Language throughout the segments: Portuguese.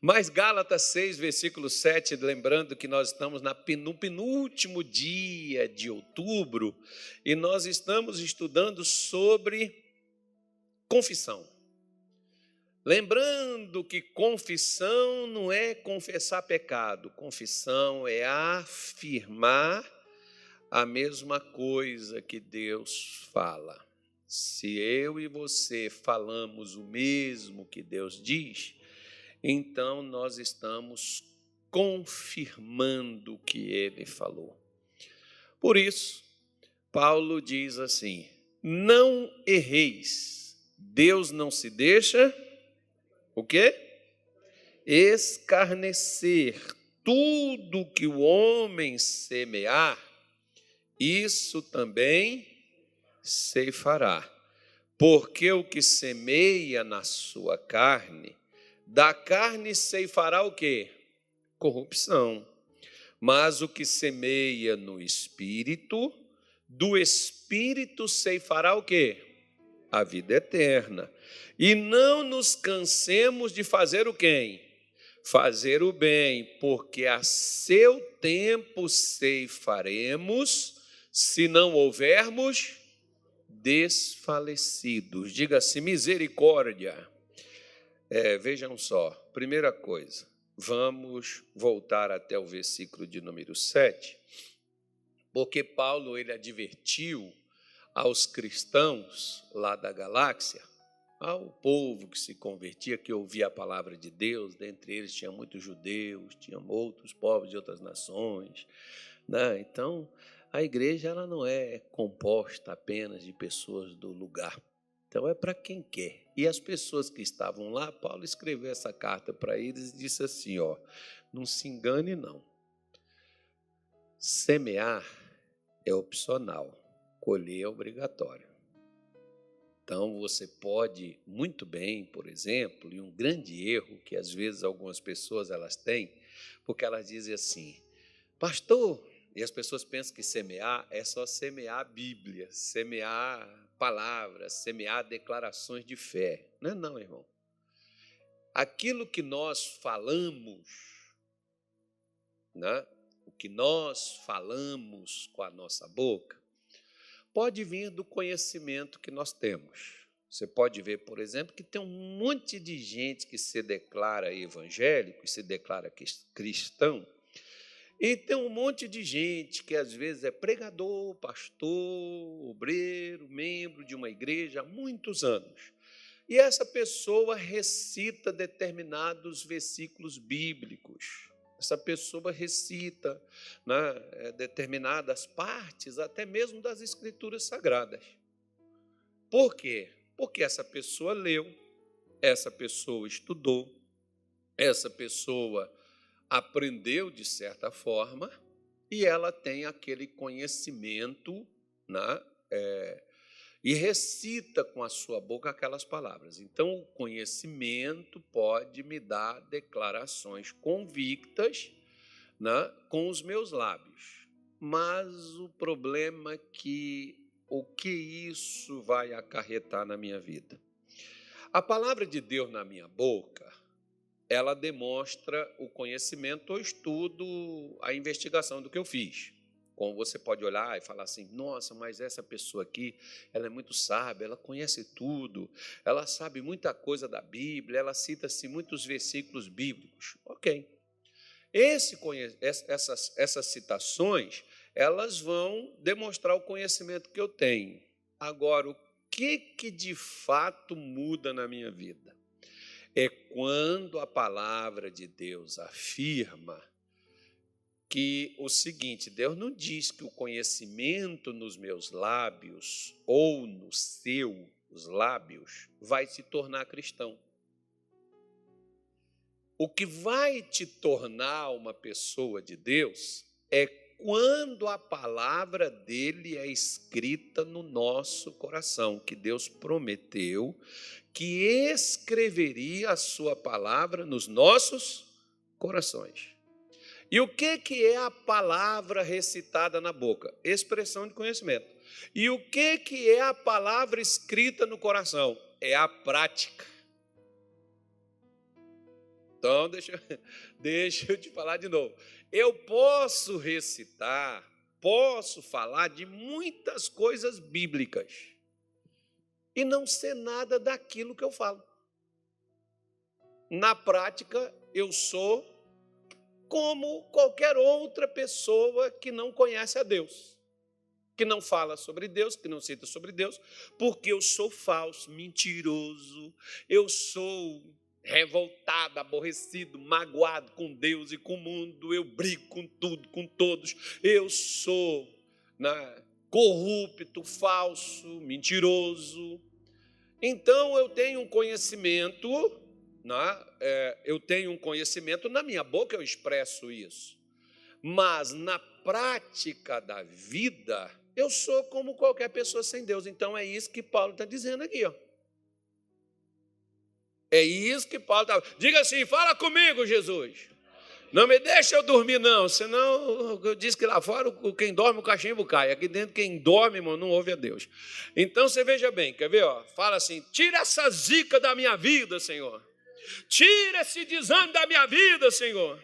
Mas Gálatas 6, versículo 7, lembrando que nós estamos no penúltimo dia de outubro e nós estamos estudando sobre confissão. Lembrando que confissão não é confessar pecado, confissão é afirmar a mesma coisa que Deus fala. Se eu e você falamos o mesmo que Deus diz, então nós estamos confirmando o que ele falou. Por isso, Paulo diz assim: não erreis, Deus não se deixa, o quê? Escarnecer. Tudo que o homem semear, isso também ceifará. Porque o que semeia na sua carne, da carne ceifará o quê? Corrupção. Mas o que semeia no Espírito, do Espírito ceifará o quê? A vida eterna. E não nos cansemos de fazer o quê? Fazer o bem, porque a seu tempo ceifaremos, se não houvermos desfalecidos. Diga-se misericórdia. Vejam só, primeira coisa, vamos voltar até o versículo de número 7, porque Paulo ele advertiu aos cristãos lá da Galáxia, ao povo que se convertia, que ouvia a palavra de Deus, dentre eles tinha muitos judeus, tinha outros povos de outras nações, né? Então, a igreja ela não é composta apenas de pessoas do lugar. Então, é para quem quer. E as pessoas que estavam lá, Paulo escreveu essa carta para eles e disse assim, não se engane não. Semear é opcional, colher é obrigatório. Então, você pode muito bem, por exemplo, e um grande erro que às vezes algumas pessoas elas têm, porque elas dizem assim, pastor, e as pessoas pensam que semear é só semear a Bíblia, semear palavras, semear declarações de fé. Não é não, irmão. Aquilo que nós falamos, né? O que nós falamos com a nossa boca, pode vir do conhecimento que nós temos. Você pode ver, por exemplo, que tem um monte de gente que se declara evangélico, que se declara cristão, e tem um monte de gente que às vezes é pregador, pastor, obreiro, membro de uma igreja há muitos anos. E essa pessoa recita determinados versículos bíblicos. Essa pessoa recita, né, determinadas partes, até mesmo das Escrituras Sagradas. Por quê? Porque essa pessoa leu, essa pessoa estudou, essa pessoa aprendeu de certa forma e ela tem aquele conhecimento, né, e recita com a sua boca aquelas palavras. Então, o conhecimento pode me dar declarações convictas, né, com os meus lábios. Mas o problema é que o que isso vai acarretar na minha vida? A palavra de Deus na minha boca, ela demonstra o conhecimento, o estudo, a investigação do que eu fiz. Como você pode olhar e falar assim, nossa, mas essa pessoa aqui, ela é muito sábia, ela conhece tudo, ela sabe muita coisa da Bíblia, ela cita-se muitos versículos bíblicos. Ok. Essas citações, elas vão demonstrar o conhecimento que eu tenho. Agora, o que de fato muda na minha vida? É quando a palavra de Deus afirma que o seguinte, Deus não diz que o conhecimento nos meus lábios ou nos seus lábios vai te tornar cristão. O que vai te tornar uma pessoa de Deus é quando a palavra dele é escrita no nosso coração, que Deus prometeu que escreveria a sua palavra nos nossos corações. E o que é a palavra recitada na boca? Expressão de conhecimento. E o que é a palavra escrita no coração? É a prática. Então, deixa eu te falar de novo. Eu posso recitar, posso falar de muitas coisas bíblicas e não ser nada daquilo que eu falo. Na prática, eu sou como qualquer outra pessoa que não conhece a Deus, que não fala sobre Deus, que não cita sobre Deus, porque eu sou falso, mentiroso, eu sou revoltado, aborrecido, magoado com Deus e com o mundo, eu brigo com tudo, com todos, eu sou corrupto, falso, mentiroso. Então eu tenho um conhecimento, na minha boca eu expresso isso, mas na prática da vida eu sou como qualquer pessoa sem Deus. Então é isso que Paulo está dizendo aqui, ó. É isso que Paulo está... Diga assim, fala comigo, Jesus. Não me deixa eu dormir, não, senão eu disse que lá fora quem dorme o cachimbo cai. Aqui dentro quem dorme, irmão, não ouve a Deus. Então você veja bem, quer ver? Ó, fala assim, tira essa zica da minha vida, Senhor. Tira esse desânimo da minha vida, Senhor.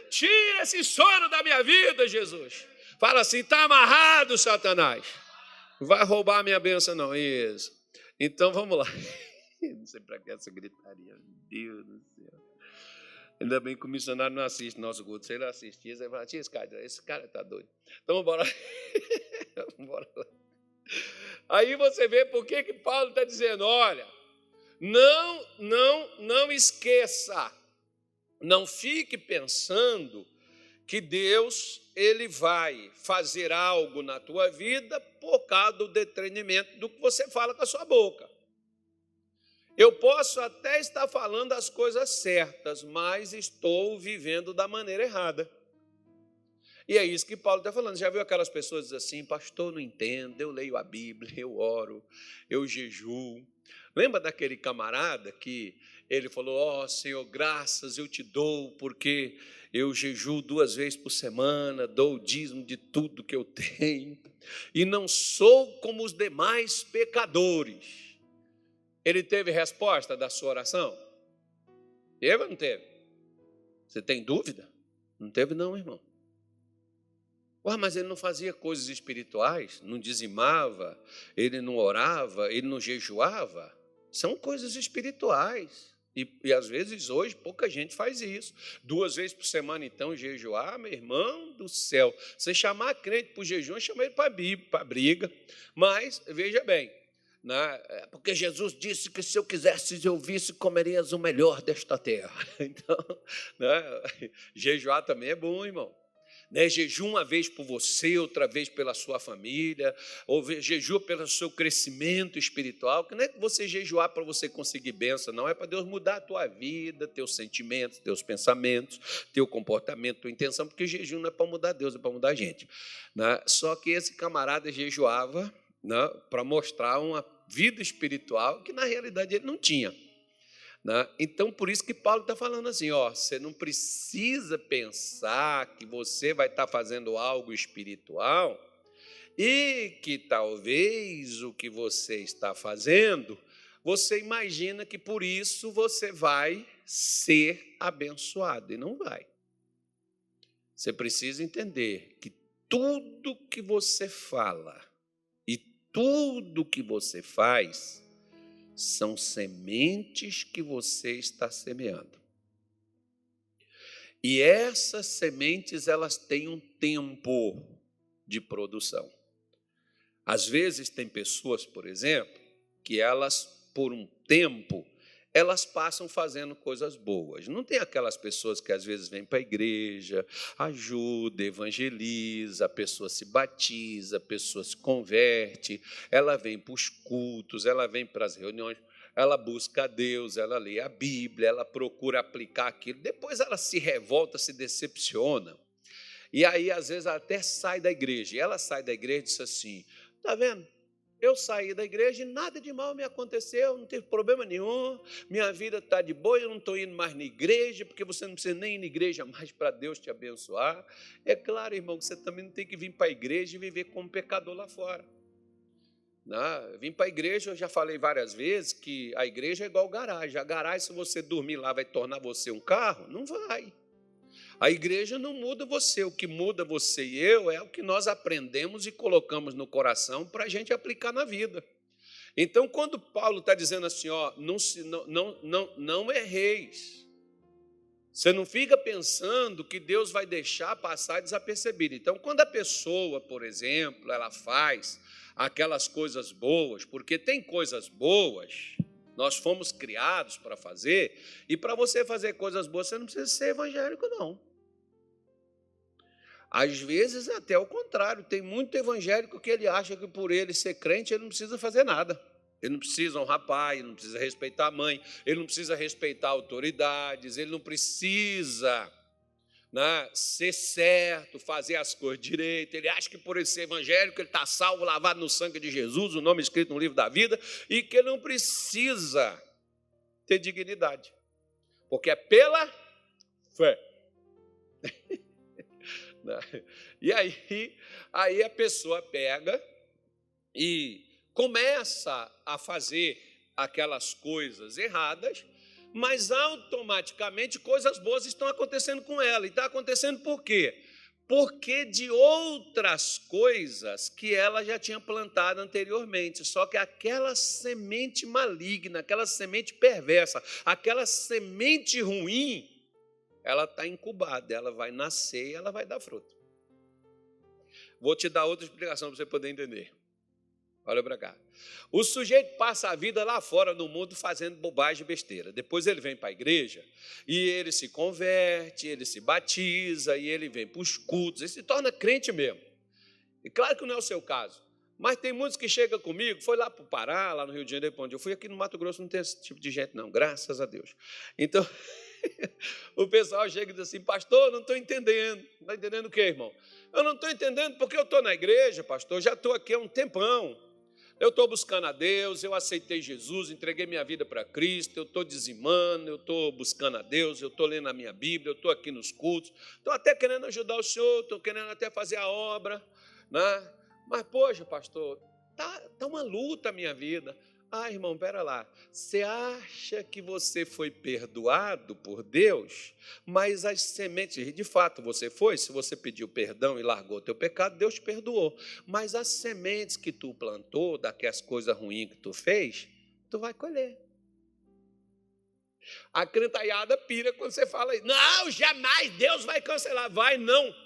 Tira esse sono da minha vida, Jesus. Fala assim, está amarrado, Satanás. Não vai roubar a minha bênção, não. Isso. Então vamos lá. Não sei para que essa gritaria. Meu Deus do céu. Ainda bem que o missionário não assiste nosso culto. Se ele assistir, você vai falar, esse cara está doido. Então, bora lá. Bora lá. Aí você vê por que Paulo está dizendo, olha, não esqueça, não fique pensando que Deus ele vai fazer algo na tua vida por causa do detrimento do que você fala com a sua boca. Eu posso até estar falando as coisas certas, mas estou vivendo da maneira errada. E é isso que Paulo está falando. Já viu aquelas pessoas que dizem assim, pastor, não entendo, eu leio a Bíblia, eu oro, eu jejuo. Lembra daquele camarada que ele falou, ó Senhor, graças eu te dou, porque eu jejuo 2 vezes por semana, dou o dízimo de tudo que eu tenho, e não sou como os demais pecadores. Ele teve resposta da sua oração? Teve ou não teve? Você tem dúvida? Não teve não, irmão. Ué, mas ele não fazia coisas espirituais? Não dizimava? Ele não orava? Ele não jejuava? São coisas espirituais. E às vezes hoje pouca gente faz isso. 2 vezes por semana, então, jejuar, meu irmão do céu. Você chamar crente para o jejum, chama ele para briga. Mas, veja bem, porque Jesus disse que se eu quisesse eu visse, comerias o melhor desta terra. Então, jejuar também é bom, irmão. Jejum uma vez por você, outra vez pela sua família, ou jejum pelo seu crescimento espiritual, que não é que você jejuar para você conseguir bênção, não, é para Deus mudar a tua vida, teus sentimentos, teus pensamentos, teu comportamento, tua intenção, porque jejum não é para mudar Deus, é para mudar a gente. Só que esse camarada jejuava para mostrar uma vida espiritual que na realidade ele não tinha. Então, por isso que Paulo está falando assim, você não precisa pensar que você vai estar fazendo algo espiritual e que talvez o que você está fazendo, você imagina que por isso você vai ser abençoado, e não vai. Você precisa entender que tudo que você fala e tudo que você faz são sementes que você está semeando. E essas sementes, elas têm um tempo de produção. Às vezes tem pessoas, por exemplo, que elas, por um tempo, elas passam fazendo coisas boas. Não tem aquelas pessoas que às vezes vêm para a igreja, ajuda, evangeliza, a pessoa se batiza, a pessoa se converte, ela vem para os cultos, ela vem para as reuniões, ela busca a Deus, ela lê a Bíblia, ela procura aplicar aquilo, depois ela se revolta, se decepciona, e aí às vezes ela até sai da igreja, e ela sai da igreja e diz assim, está vendo? Eu saí da igreja e nada de mal me aconteceu, não teve problema nenhum, minha vida está de boa, eu não estou indo mais na igreja, porque você não precisa nem ir na igreja mais para Deus te abençoar. É claro, irmão, que você também não tem que vir para a igreja e viver como pecador lá fora. Né? Vim para a igreja, eu já falei várias vezes que a igreja é igual garagem. A garagem, se você dormir lá, vai tornar você um carro? Não vai. A igreja não muda você. O que muda você e eu é o que nós aprendemos e colocamos no coração para a gente aplicar na vida. Então, quando Paulo está dizendo assim, ó, não erreis. Você não fica pensando que Deus vai deixar passar desapercebido. Então, quando a pessoa, por exemplo, ela faz aquelas coisas boas, porque tem coisas boas, nós fomos criados para fazer, e para você fazer coisas boas, você não precisa ser evangélico, não. Às vezes, até o contrário, tem muito evangélico que ele acha que por ele ser crente, ele não precisa fazer nada. Ele não precisa honrar pai, ele não precisa respeitar a mãe, ele não precisa respeitar autoridades, ele não precisa, né, ser certo, fazer as coisas direito. Ele acha que por ele ser evangélico, ele está salvo, lavado no sangue de Jesus, o nome escrito no livro da vida, e que ele não precisa ter dignidade, porque é pela fé. E aí a pessoa pega e começa a fazer aquelas coisas erradas, mas automaticamente coisas boas estão acontecendo com ela. E está acontecendo por quê? Porque de outras coisas que ela já tinha plantado anteriormente, só que aquela semente maligna, aquela semente perversa, aquela semente ruim, ela está incubada, ela vai nascer e ela vai dar fruto. Vou te dar outra explicação para você poder entender. Olha para cá. O sujeito passa a vida lá fora no mundo fazendo bobagem e besteira. Depois ele vem para a igreja e ele se converte, ele se batiza e ele vem para os cultos, ele se torna crente mesmo. E claro que não é o seu caso, mas tem muitos que chegam comigo, foi lá para o Pará, lá no Rio de Janeiro, onde eu fui, aqui no Mato Grosso não tem esse tipo de gente não, graças a Deus. Então, o pessoal chega e diz assim, pastor, não estou entendendo. Não está entendendo o quê, irmão? Eu não estou entendendo porque eu estou na igreja, pastor, já estou aqui há um tempão. Eu estou buscando a Deus, eu aceitei Jesus, entreguei minha vida para Cristo, eu estou dizimando, eu estou buscando a Deus, eu estou lendo a minha Bíblia, eu estou aqui nos cultos, estou até querendo ajudar o senhor, estou querendo até fazer a obra, né? Mas, poxa, pastor, tá uma luta a minha vida. Ah, irmão, pera lá, você acha que você foi perdoado por Deus, mas as sementes, de fato você foi, se você pediu perdão e largou o teu pecado, Deus te perdoou, mas as sementes que tu plantou, daquelas coisas ruins que tu fez, tu vai colher. A crentaiada pira quando você fala isso, não, jamais Deus vai cancelar, vai não.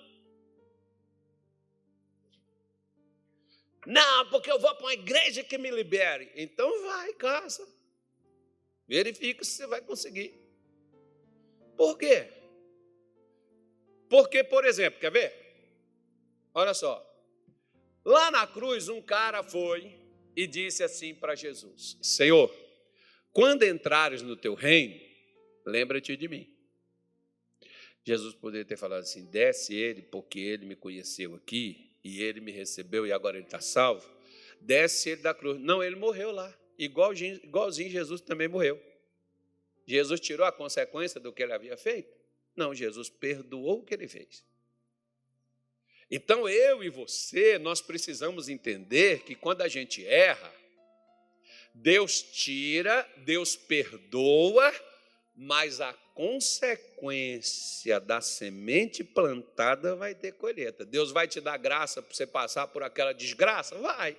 Não, porque eu vou para uma igreja que me libere. Então vai, caça. Verifica se você vai conseguir. Por quê? Porque, por exemplo, quer ver? Olha só. Lá na cruz, um cara foi e disse assim para Jesus, Senhor, quando entrares no teu reino, lembra-te de mim. Jesus poderia ter falado assim, desce ele, porque ele me conheceu aqui, e ele me recebeu e agora ele está salvo, desce ele da cruz. Não, ele morreu lá, igualzinho Jesus também morreu. Jesus tirou a consequência do que ele havia feito? Não, Jesus perdoou o que ele fez. Então eu e você, nós precisamos entender que quando a gente erra, Deus tira, Deus perdoa, mas a consequência da semente plantada vai ter colheita. Deus vai te dar graça para você passar por aquela desgraça? Vai.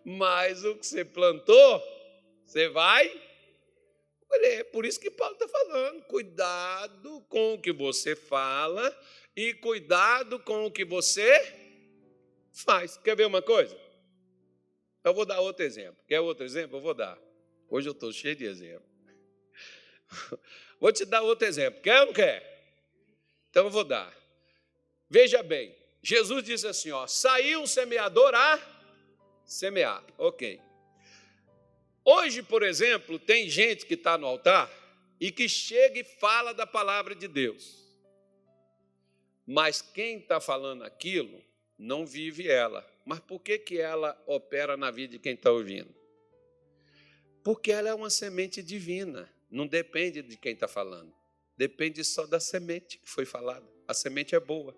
Mas o que você plantou, você vai colher. Por isso que Paulo está falando, cuidado com o que você fala e cuidado com o que você faz. Quer ver uma coisa? Eu vou dar outro exemplo. Quer outro exemplo? Eu vou dar. Hoje eu estou cheio de exemplo. Vou te dar outro exemplo. Quer ou não quer? Então eu vou dar. Veja bem, Jesus disse assim, ó, saiu um semeador a semear. Ok. Hoje, por exemplo, tem gente que está no altar e que chega e fala da palavra de Deus. Mas quem está falando aquilo não vive ela. Mas por que ela opera na vida de quem está ouvindo? Porque ela é uma semente divina. Não depende de quem está falando. Depende só da semente que foi falada. A semente é boa.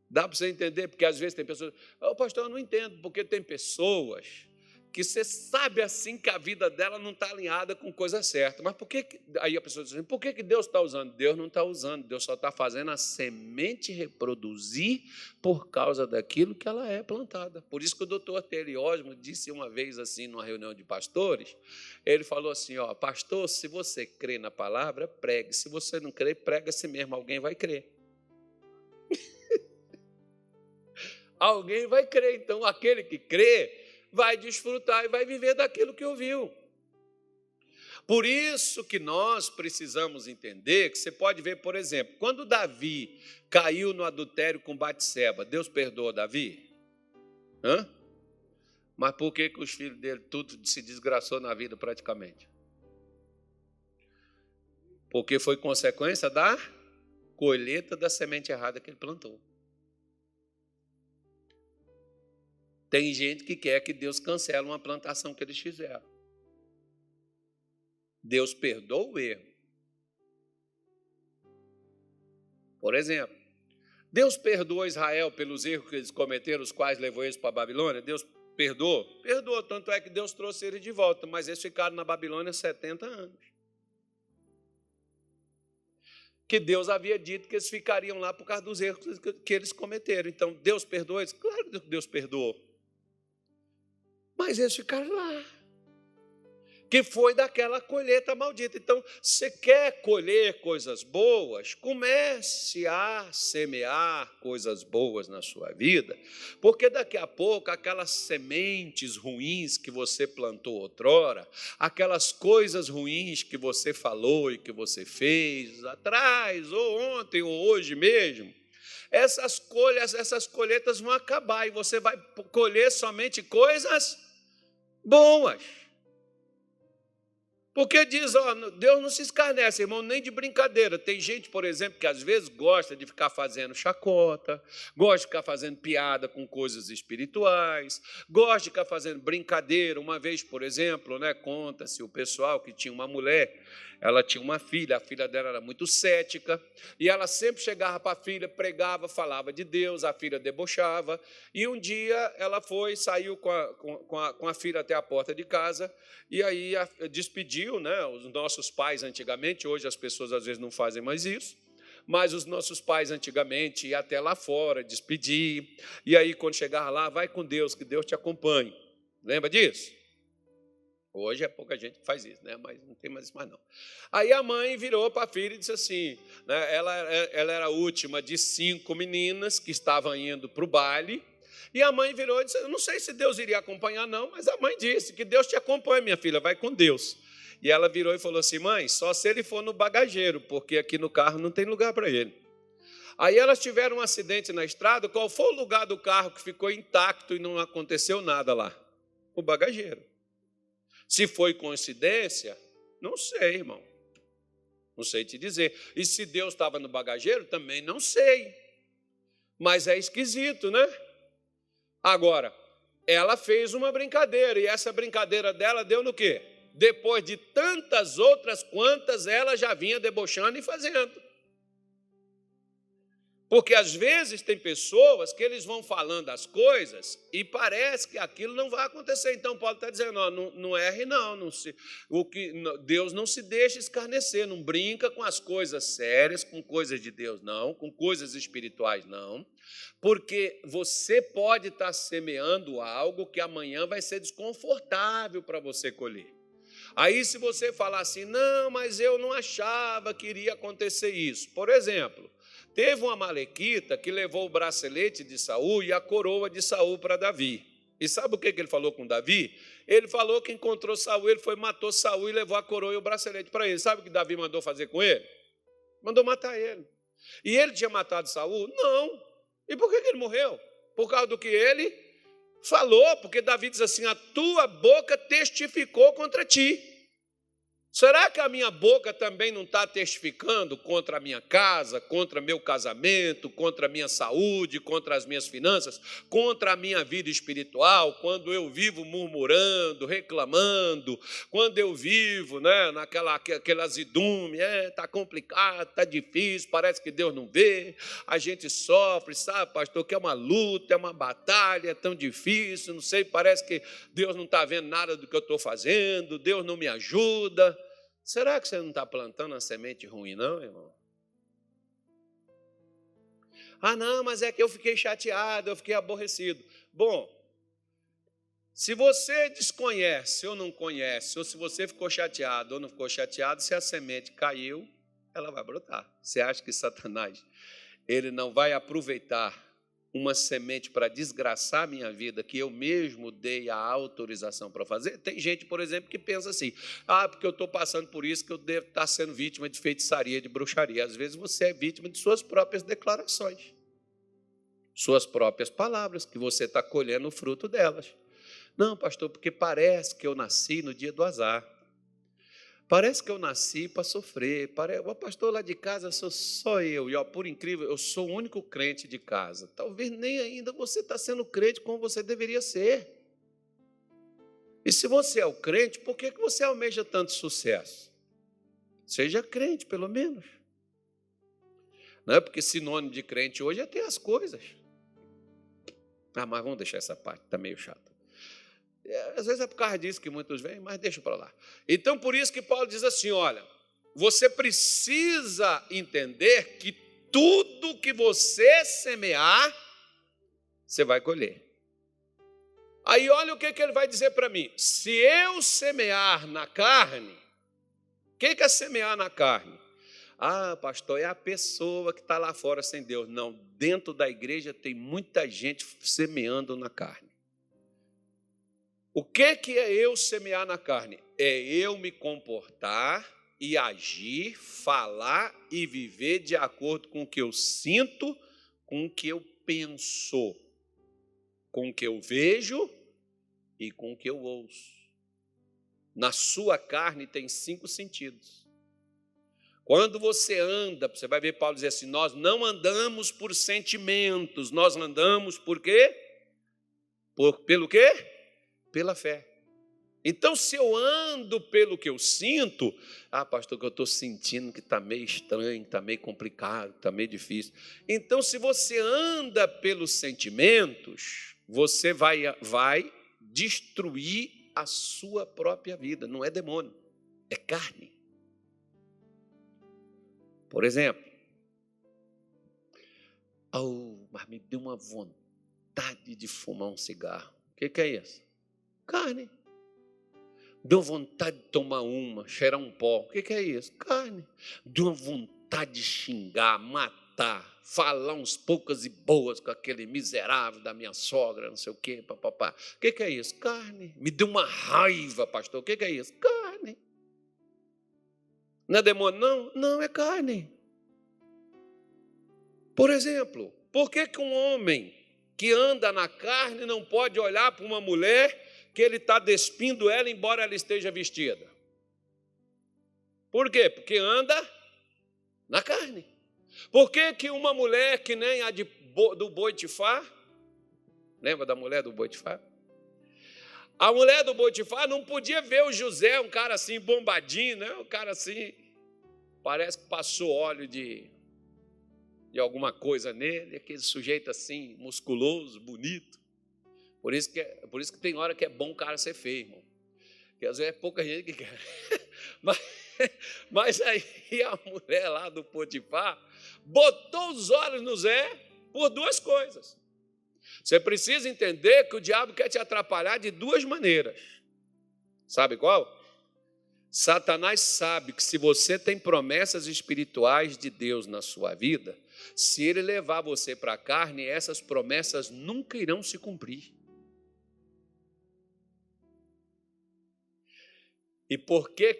Dá para você entender? Porque às vezes tem pessoas... pastor, eu não entendo, porque tem pessoas que você sabe assim que a vida dela não está alinhada com coisa certa. Mas por que... Aí a pessoa diz assim, por que Deus está usando? Deus não está usando, Deus só está fazendo a semente reproduzir por causa daquilo que ela é plantada. Por isso que o doutor Terry Osmond disse uma vez assim, numa reunião de pastores, ele falou assim, pastor, se você crê na palavra, pregue. Se você não crê, prega a si mesmo, alguém vai crer. Alguém vai crer. Então, aquele que crê vai desfrutar e vai viver daquilo que ouviu. Por isso que nós precisamos entender que você pode ver, por exemplo, quando Davi caiu no adultério com Batseba, Deus perdoou Davi? Mas por que os filhos dele tudo se desgraçou na vida praticamente? Porque foi consequência da colheita da semente errada que ele plantou. Tem gente que quer que Deus cancele uma plantação que eles fizeram. Deus perdoa o erro. Por exemplo, Deus perdoou Israel pelos erros que eles cometeram, os quais levou eles para a Babilônia? Deus perdoou? Perdoou, tanto é que Deus trouxe eles de volta, mas eles ficaram na Babilônia 70 anos. Que Deus havia dito que eles ficariam lá por causa dos erros que eles cometeram. Então, Deus perdoou eles? Claro que Deus perdoou. Mas eles ficaram lá, que foi daquela colheita maldita. Então, você quer colher coisas boas, comece a semear coisas boas na sua vida, porque daqui a pouco aquelas sementes ruins que você plantou outrora, aquelas coisas ruins que você falou e que você fez atrás, ou ontem, ou hoje mesmo, essas colheitas vão acabar e você vai colher somente coisas boas. Porque diz, Deus não se escarnece, irmão, nem de brincadeira. Tem gente, por exemplo, que às vezes gosta de ficar fazendo chacota, gosta de ficar fazendo piada com coisas espirituais, gosta de ficar fazendo brincadeira. Uma vez, por exemplo, conta-se o pessoal que tinha uma mulher, ela tinha uma filha, a filha dela era muito cética, e ela sempre chegava para a filha, pregava, falava de Deus, a filha debochava, e um dia ela saiu com a filha até a porta de casa, e aí despediu, os nossos pais antigamente, hoje as pessoas às vezes não fazem mais isso, mas os nossos pais antigamente iam até lá fora, despedir, e aí quando chegava lá, vai com Deus, que Deus te acompanhe. Lembra disso? Hoje é pouca gente que faz isso, mas não tem mais isso mais não. Aí a mãe virou para a filha e disse assim, ela era a última de 5 meninas que estavam indo para o baile, e a mãe virou e disse, eu não sei se Deus iria acompanhar não, mas a mãe disse, que Deus te acompanhe, minha filha, vai com Deus. E ela virou e falou assim, mãe, só se ele for no bagageiro, porque aqui no carro não tem lugar para ele. Aí elas tiveram um acidente na estrada, qual foi o lugar do carro que ficou intacto e não aconteceu nada lá? O bagageiro. Se foi coincidência, não sei, irmão. Não sei te dizer. E se Deus estava no bagageiro, também não sei. Mas é esquisito, Agora, ela fez uma brincadeira, e essa brincadeira dela deu no quê? Depois de tantas outras quantas ela já vinha debochando e fazendo. Porque às vezes tem pessoas que eles vão falando as coisas e parece que aquilo não vai acontecer. Então Paulo está dizendo, não erre não, Deus não se deixa escarnecer, não brinca com as coisas sérias, com coisas de Deus não, com coisas espirituais não, porque você pode estar semeando algo que amanhã vai ser desconfortável para você colher. Aí se você falar assim, não, mas eu não achava que iria acontecer isso. Por exemplo, teve uma amalequita que levou o bracelete de Saul e a coroa de Saul para Davi. E sabe o que ele falou com Davi? Ele falou que encontrou Saul, ele foi, matou Saul e levou a coroa e o bracelete para ele. Sabe o que Davi mandou fazer com ele? Mandou matar ele. E ele tinha matado Saul? Não. E por que ele morreu? Por causa do que ele falou, porque Davi diz assim, a tua boca testificou contra ti. Será que a minha boca também não está testificando contra a minha casa, contra meu casamento, contra a minha saúde, contra as minhas finanças, contra a minha vida espiritual, quando eu vivo murmurando, reclamando, quando eu vivo, né, aquela azedume, está complicado, está difícil, parece que Deus não vê, a gente sofre, sabe, pastor, que é uma luta, é uma batalha, é tão difícil, não sei, parece que Deus não está vendo nada do que eu estou fazendo, Deus não me ajuda. Será que você não está plantando uma semente ruim, não, irmão? Ah, não, mas é que eu fiquei chateado, eu fiquei aborrecido. Bom, se você desconhece ou não conhece, ou se você ficou chateado ou não ficou chateado, se a semente caiu, ela vai brotar. Você acha que Satanás, ele não vai aproveitar uma semente para desgraçar a minha vida, que eu mesmo dei a autorização para fazer? Tem gente, por exemplo, que pensa assim, porque eu estou passando por isso, que eu devo estar sendo vítima de feitiçaria, de bruxaria. Às vezes você é vítima de suas próprias declarações, suas próprias palavras, que você está colhendo o fruto delas. Não, pastor, porque parece que eu nasci no dia do azar. Parece que eu nasci para sofrer. O pastor lá de casa sou só eu. E, por incrível, eu sou o único crente de casa. Talvez nem ainda você está sendo crente como você deveria ser. E se você é o crente, por que você almeja tanto sucesso? Seja crente, pelo menos. Não é porque sinônimo de crente hoje é ter as coisas. Mas vamos deixar essa parte, está meio chato. Às vezes é por causa disso que muitos vêm, mas deixa para lá. Então, por isso que Paulo diz assim, olha, você precisa entender que tudo que você semear, você vai colher. Aí olha o que ele vai dizer para mim. Se eu semear na carne, o que é semear na carne? Pastor, é a pessoa que está lá fora sem Deus. Não, dentro da igreja tem muita gente semeando na carne. O que é eu semear na carne? É eu me comportar e agir, falar e viver de acordo com o que eu sinto, com o que eu penso, com o que eu vejo e com o que eu ouço. Na sua carne tem 5 sentidos. Quando você anda, você vai ver Paulo dizer assim, nós não andamos por sentimentos, nós andamos por quê? Pelo quê? Pela fé. Então, se eu ando pelo que eu sinto, pastor, que eu estou sentindo que está meio estranho, está meio complicado, está meio difícil. Então, se você anda pelos sentimentos, você vai destruir a sua própria vida. Não é demônio, é carne. Por exemplo, mas me deu uma vontade de fumar um cigarro. O que é isso? Carne. Deu vontade de tomar uma, cheirar um pó. O que é isso? Carne. Deu vontade de xingar, matar, falar uns poucas e boas com aquele miserável da minha sogra, não sei o quê, papapá. O que é isso? Carne. Me deu uma raiva, pastor. O que é isso? Carne. Não é demônio, não? Não, é carne. Por exemplo, por que um homem que anda na carne não pode olhar para uma mulher que ele está despindo ela, embora ela esteja vestida? Por quê? Porque anda na carne. Por que uma mulher que nem a do Boitifar, lembra da mulher do Boitifar? A mulher do Boitifar não podia ver o José, um cara assim bombadinho, né? Um cara assim, parece que passou óleo de alguma coisa nele, aquele sujeito assim, musculoso, bonito. Por isso que tem hora que é bom o cara ser feio, irmão. Porque às vezes é pouca gente que quer. Mas aí a mulher lá do Potifar botou os olhos no Zé por 2 coisas. Você precisa entender que o diabo quer te atrapalhar de 2 maneiras. Sabe qual? Satanás sabe que se você tem promessas espirituais de Deus na sua vida, se ele levar você para a carne, essas promessas nunca irão se cumprir. E por que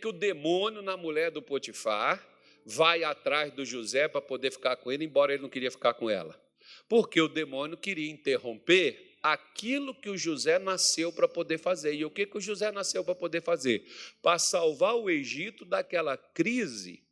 o demônio na mulher do Potifar vai atrás do José para poder ficar com ele, embora ele não queria ficar com ela? Porque o demônio queria interromper aquilo que o José nasceu para poder fazer. E o que o José nasceu para poder fazer? Para salvar o Egito daquela crise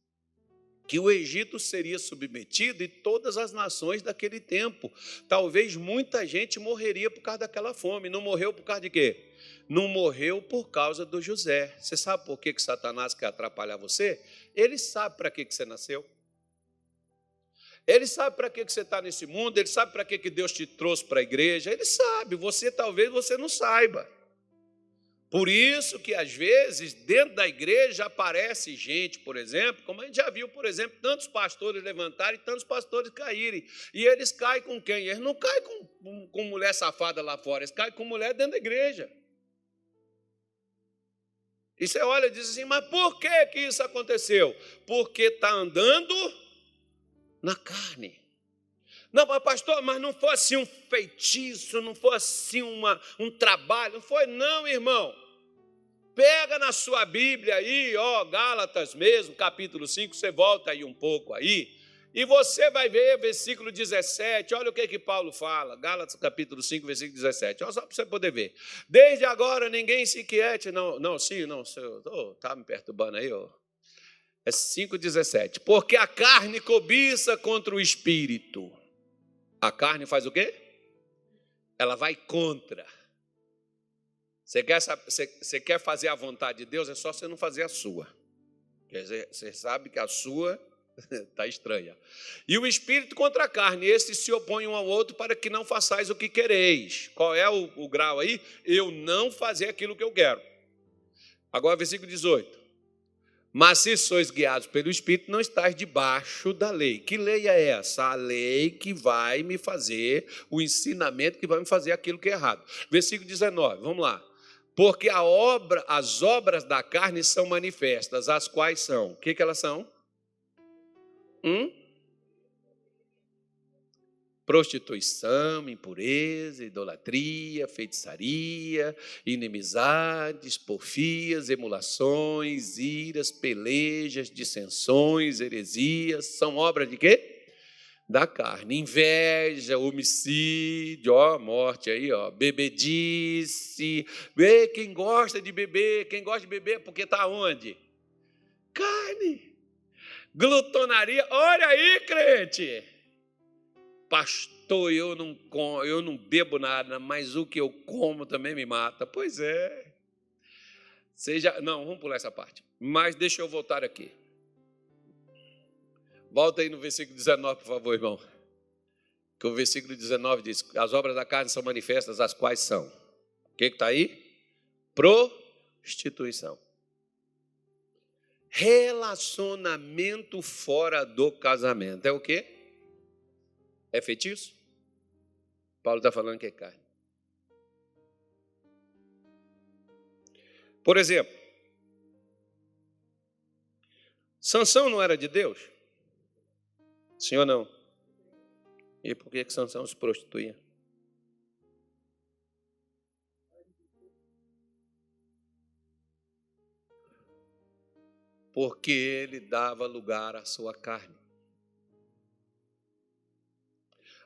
que o Egito seria submetido e todas as nações daquele tempo. Talvez muita gente morreria por causa daquela fome. Não morreu por causa de quê? Não morreu por causa do José. Você sabe por que Satanás quer atrapalhar você? Ele sabe para que você nasceu. Ele sabe para que você está nesse mundo, ele sabe para que Deus te trouxe para a igreja, ele sabe, talvez você não saiba. Por isso que, às vezes, dentro da igreja aparece gente, por exemplo, como a gente já viu, por exemplo, tantos pastores levantarem e tantos pastores caírem. E eles caem com quem? Eles não caem com mulher safada lá fora, eles caem com mulher dentro da igreja. E você olha e diz assim, mas por que isso aconteceu? Porque está andando na carne. Não, mas pastor, mas não foi assim um feitiço, não foi assim um trabalho, não foi não, irmão. Pega na sua Bíblia aí, Gálatas mesmo, capítulo 5, você volta aí um pouco aí, e você vai ver versículo 17, olha o que Paulo fala, Gálatas capítulo 5, versículo 17, só para você poder ver. Desde agora ninguém se inquiete, está me perturbando aí, É 5,17. Porque a carne cobiça contra o espírito. A carne faz o quê? Ela vai contra. Você quer fazer a vontade de Deus, é só você não fazer a sua. Quer dizer, você sabe que a sua está estranha. E o espírito contra a carne, esses se opõem um ao outro para que não façais o que quereis. Qual é o grau aí? Eu não fazer aquilo que eu quero. Agora, versículo 18. Mas se sois guiados pelo Espírito, não estáis debaixo da lei. Que lei é essa? A lei que vai me fazer, o ensinamento que vai me fazer aquilo que é errado. Versículo 19, vamos lá. Porque as obras da carne são manifestas, as quais são? O que elas são? Prostituição, impureza, idolatria, feitiçaria, inimizades, porfias, emulações, iras, pelejas, dissensões, heresias, são obras de quê? Da carne. Inveja, homicídio, morte aí, bebedice. Quem gosta de beber é porque está onde? Carne. Glutonaria, olha aí, crente. Pastor, eu não bebo nada, mas o que eu como também me mata. Pois é. Não, vamos pular essa parte. Mas deixa eu voltar aqui. Volta aí no versículo 19, por favor, irmão. Que o versículo 19 diz, as obras da carne são manifestas, as quais são. O que está aí? Prostituição. Relacionamento fora do casamento. É o quê? É feitiço? Paulo está falando que é carne. Por exemplo, Sansão não era de Deus? Sim ou não? E por que Sansão se prostituía? Porque ele dava lugar à sua carne.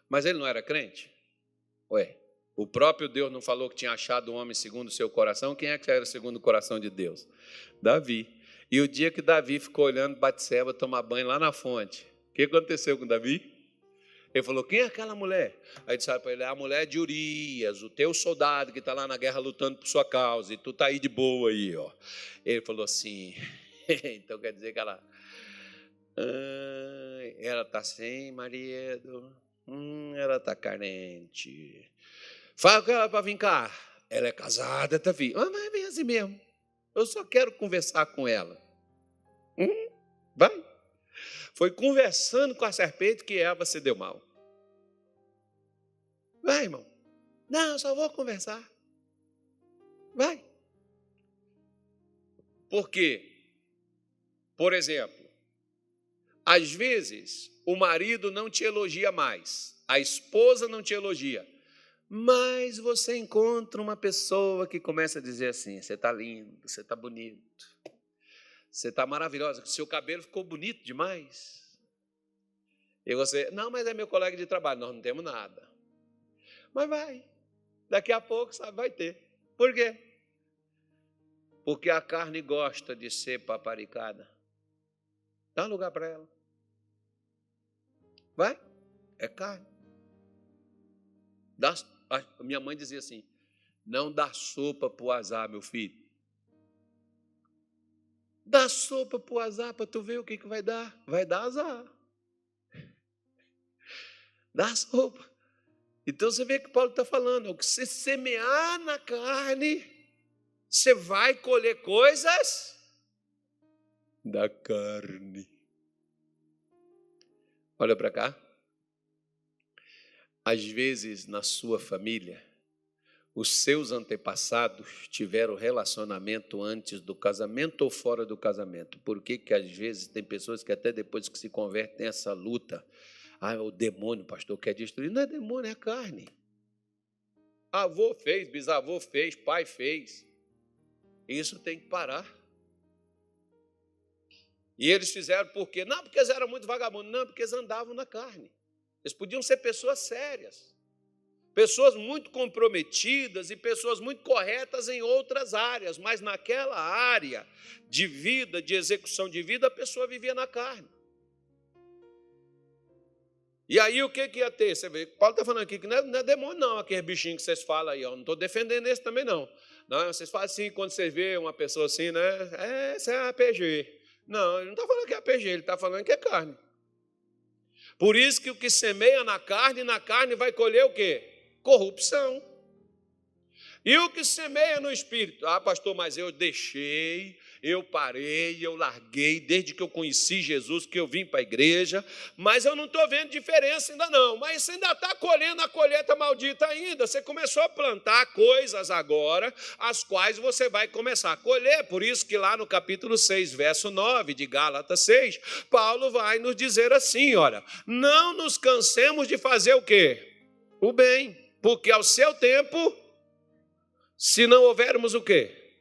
Mas ele não era crente? O próprio Deus não falou que tinha achado um homem segundo o seu coração? Quem é que era segundo o coração de Deus? Davi. E o dia que Davi ficou olhando Batseba tomar banho lá na fonte, o que aconteceu com Davi? Ele falou, quem é aquela mulher? Aí disse para ele, é a mulher de Urias, o teu soldado que está lá na guerra lutando por sua causa, e tu está aí de boa aí. Ele falou assim, então quer dizer que ela está sem marido, ela está carente. Fala com ela para vir cá. Ela é casada, está vindo. Mas vem assim mesmo. Eu só quero conversar com ela. Vai. Foi conversando com a serpente que Eva se deu mal. Vai, irmão. Não, eu só vou conversar. Vai. Por quê? Por exemplo, às vezes o marido não te elogia mais, a esposa não te elogia, mas você encontra uma pessoa que começa a dizer assim, você está lindo, você está bonito, você está maravilhosa, seu cabelo ficou bonito demais. E você, não, mas é meu colega de trabalho, nós não temos nada. Mas vai. Daqui a pouco, sabe, vai ter. Por quê? Porque a carne gosta de ser paparicada. Dá lugar para ela. Vai, é carne. Minha mãe dizia assim, não dá sopa para o azar, meu filho. Dá sopa para o azar para tu ver o que vai dar. Vai dar azar. Dá sopa. Então você vê que Paulo está falando, o que você semear na carne, você vai colher coisas da carne. Olha para cá. Às vezes, na sua família, os seus antepassados tiveram relacionamento antes do casamento ou fora do casamento. Por que às vezes tem pessoas que até depois que se convertem tem essa luta? Ah, o demônio, pastor, quer destruir. Não é demônio, é carne. Avô fez, bisavô fez, pai fez. Isso tem que parar. E eles fizeram por quê? Não porque eles eram muito vagabundos, não, porque eles andavam na carne. Eles podiam ser pessoas sérias, pessoas muito comprometidas e pessoas muito corretas em outras áreas, mas naquela área de vida, de execução de vida, a pessoa vivia na carne. E aí o que ia ter? Você vê, Paulo está falando aqui que não é demônio não, aquele bichinho que vocês falam aí, ó. Não estou defendendo esse também não. Não, vocês falam assim, quando vocês vê uma pessoa assim, né? Essa é APG. Não, ele não está falando que é APG, ele está falando que é carne. Por isso que o que semeia na carne vai colher o quê? Corrupção. E o que semeia no espírito? Ah, pastor, mas eu deixei, eu parei, eu larguei, desde que eu conheci Jesus, que eu vim para a igreja, mas eu não estou vendo diferença ainda não. Mas você ainda está colhendo a colheita maldita ainda. Você começou a plantar coisas agora, as quais você vai começar a colher. Por isso que lá no capítulo 6, verso 9 de Gálatas 6, Paulo vai nos dizer assim, olha, não nos cansemos de fazer o quê? O bem, porque ao seu tempo... Se não houvermos o quê?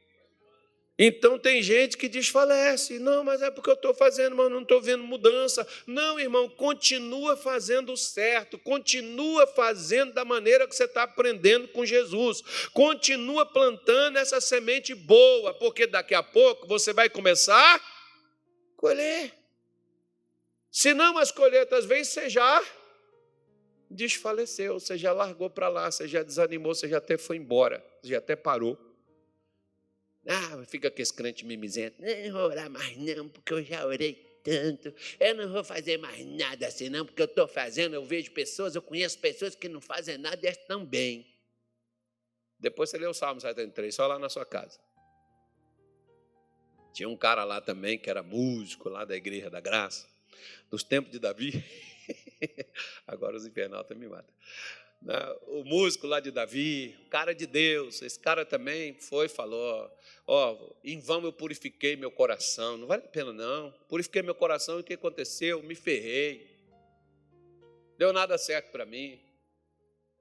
Então tem gente que desfalece. Não, mas é porque eu estou fazendo, mas não estou vendo mudança. Não, irmão, continua fazendo o certo. Continua fazendo da maneira que você está aprendendo com Jesus. Continua plantando essa semente boa, porque daqui a pouco você vai começar a colher. Senão as colheitas vêm, você já desfaleceu, você já largou para lá, você já desanimou, você já até foi embora, você já até parou. Ah, fica com esse crente mimizento. Não vou orar mais não, porque eu já orei tanto. Eu não vou fazer mais nada assim não, porque eu estou fazendo, eu vejo pessoas, eu conheço pessoas que não fazem nada e estão bem. Depois você lê o Salmo 73, só lá na sua casa. Tinha um cara lá também, que era músico lá da Igreja da Graça, dos tempos de Davi. Agora os internautas me matam. O músico lá de Davi, o cara de Deus, esse cara também foi e falou, em vão eu purifiquei meu coração, não vale a pena não, purifiquei meu coração e o que aconteceu? Me ferrei, deu nada certo para mim.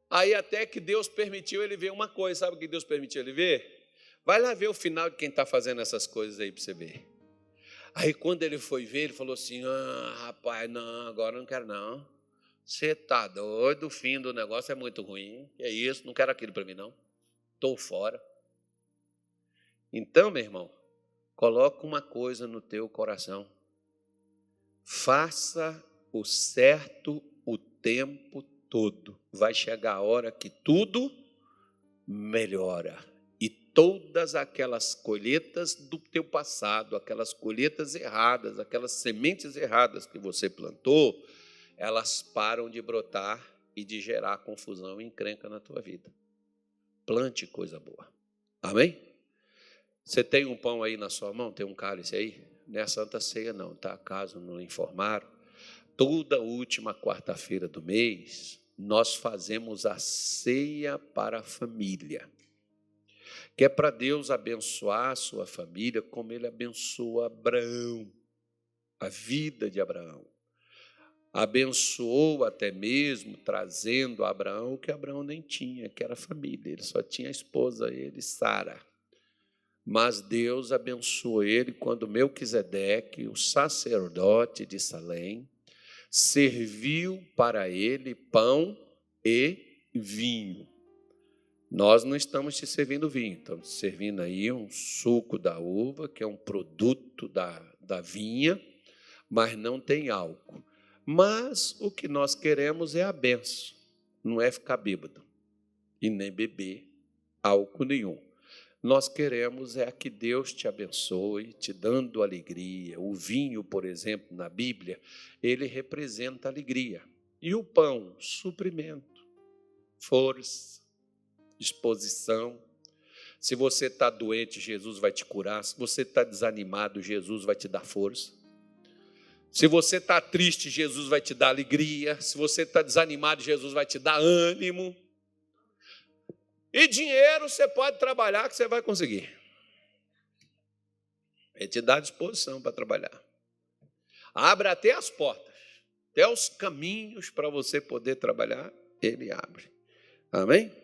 Aí até que Deus permitiu ele ver uma coisa, sabe o que Deus permitiu ele ver? Vai lá ver o final de quem está fazendo essas coisas aí para você ver. Aí quando ele foi ver, ele falou assim, rapaz, não, agora eu não quero não. Você está doido, o fim do negócio é muito ruim. É isso, não quero aquilo para mim não. Estou fora. Então, meu irmão, coloca uma coisa no teu coração. Faça o certo o tempo todo. Vai chegar a hora que tudo melhora. E todas aquelas colheitas do teu passado, aquelas colheitas erradas, aquelas sementes erradas que você plantou, elas param de brotar e de gerar confusão e encrenca na tua vida. Plante coisa boa. Amém? Você tem um pão aí na sua mão? Tem um cálice aí? Não é a Santa Ceia não, tá? Caso não informaram. Toda última quarta-feira do mês, nós fazemos a ceia para a família. Que é para Deus abençoar a sua família como Ele abençoou Abraão, a vida de Abraão. Abençoou até mesmo trazendo a Abraão o que Abraão nem tinha, que era família. Ele só tinha a esposa, ele, Sara. Mas Deus abençoou ele quando Melquisedeque, o sacerdote de Salém, serviu para ele pão e vinho. Nós não estamos te servindo vinho, estamos te servindo aí um suco da uva, que é um produto da vinha, mas não tem álcool. Mas o que nós queremos é a bênção, não é ficar bêbado e nem beber álcool nenhum. Nós queremos é que Deus te abençoe, te dando alegria. O vinho, por exemplo, na Bíblia, ele representa alegria. E o pão, suprimento, força, disposição. Se você está doente, Jesus vai te curar. Se você está desanimado, Jesus vai te dar força. Se você está triste, Jesus vai te dar alegria. Se você está desanimado, Jesus vai te dar ânimo. E dinheiro você pode trabalhar que você vai conseguir. Ele te dá disposição para trabalhar. Abre até as portas, até os caminhos para você poder trabalhar, ele abre. Amém?